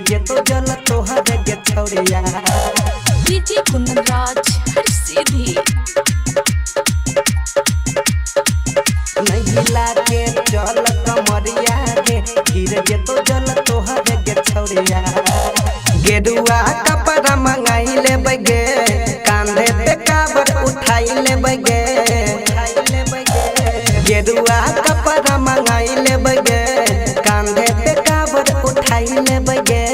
जे तो जल तोहर गे छौड़िया। डीजे कुंदनराज हर सीधी नहीं लागे चल कमरिया गे गिर जे तो जल तोहर गे छौड़िया। गेरुआ कपड़ा मंगाई लेबै गे कांधे पे काबर उठाई लेबै गे। गेरुआ कपड़ा मंगाई लेबै गे कांधे पे काबर उठाई लेबै गे।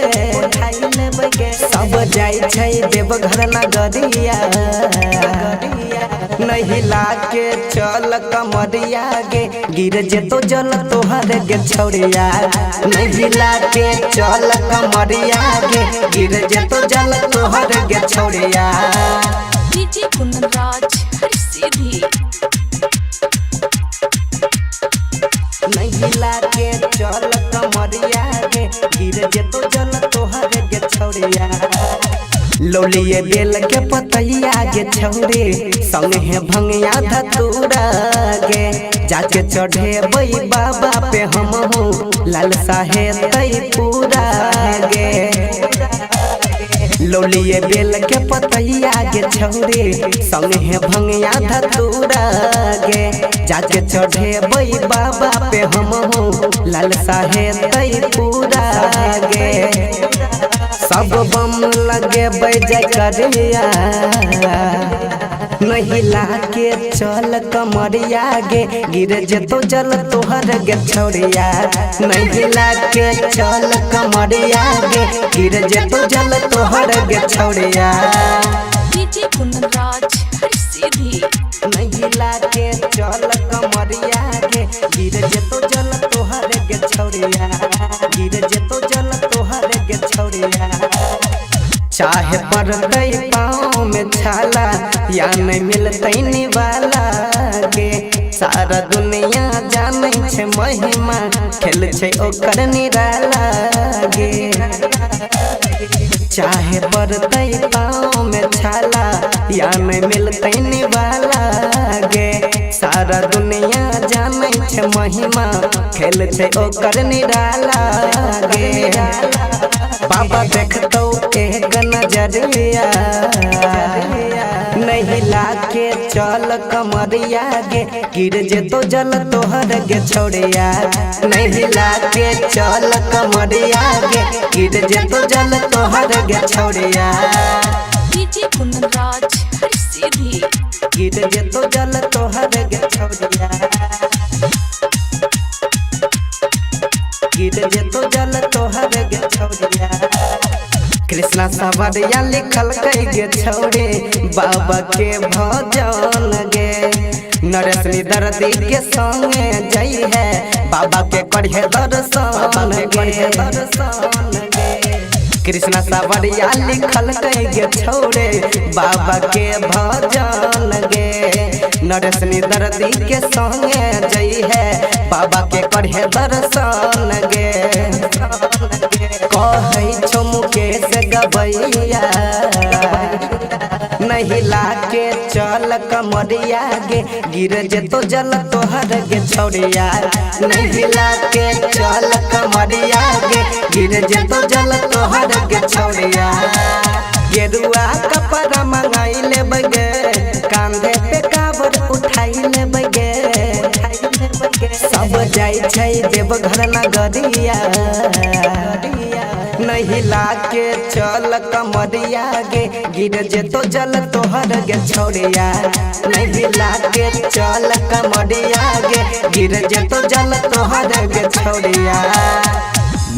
सब जाई छै देवघर नगरिया नहीं लागे चल कमरिया गे गिर जे तो जल तोहर गे छौड़िया। नहीं लागे चल कमरिया गे गिर जे तो जल तोहर गे छौड़िया। डीजे कुंदनराज हर सीधी नहीं लागे चल कमरिया गे गिर जे तो जल तोहर गे छौड़िया। लोलिए बेल के पतैया गे छौड़े संगे है भंगिया धतूरा गे जाके चढ़े बई बाबा पे हम हूँ लाल साहे तई पूरा गे। लोलिए बेल के पतैया गे छौड़े संगे है भंगिया धतूरा गे जाके चढ़े बई बाबा पे हम हूँ लाल साहे तई पूरा गे। सब बम लगे बैजा करिया नहीं लागे चल कमरिया गे गिर जे तो जल तोहर गे छौड़िया। नहीं लागे चल कमरिया गे गिर जे तो जल तोहर गे छौड़िया। डीजे कुंदनराज हर सीधी नहीं लागे चल कमरिया गे गिर जे तो जल तोहर गे छौड़िया। गिर जे तो जल तोहर गे छौड़िया। चाहे पड़तै पाँव में छाला या नहीं मिलतै निवाला गे सारा दुनिया जानै छै महिमा खेल छै ओकर निराला गे। चाहे पड़तै पाँव में छाला या नहीं मिलतै निवाला गे सारा दुनिया जानै छै महिमा खेल छै ओकर निराला गे। बाबा देखतौ एक नजरिया नहीं लागे चल कमरिया गे गिर जे तो जल तोहर गे छौड़िया। नहीं लागे चल कमरिया गे गिर जे तो जल तोहर गे छौड़िया। डीजे कुंदनराज हर सीधी गिर जे तो जल तोहर गे छौड़िया। गिर जे तो जल तोहर गे छौड़िया। कृष्णा सवरिया लिखल कई गे छौड़े बाबा के भजन गे नरेश दर्दी के संगे जई है बाबा के करिए दर्शन गे। कृष्णा सवरिया लिखल कई गे छौड़े बाबा के भजन गे नरेश दर्दी के संगे जई है बाबा के करिए दर्शन गे। कहै छो मुकेश गबैया नहीं लागे चल कमरिया गे गिर जे तो जल तोहर गे छौड़िया। नहीं लागे चल कमरिया गे गिर जे तो जल तोहर गे छौड़िया। गेरुआ कपड़ा मंगाई लेबै गे कांधे पे काबर उठाई लेबै गे। सब जाई छै देवघर नगरिया नहीं लागे चल कमरिया गे गिर जे तो जल तोहर गे छौड़िया। नहीं लागे चल कमरिया गे गिर जे तो जल तोहर गे छौड़िया।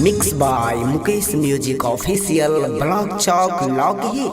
Mix by Mukesh music official block चौक लॉगी।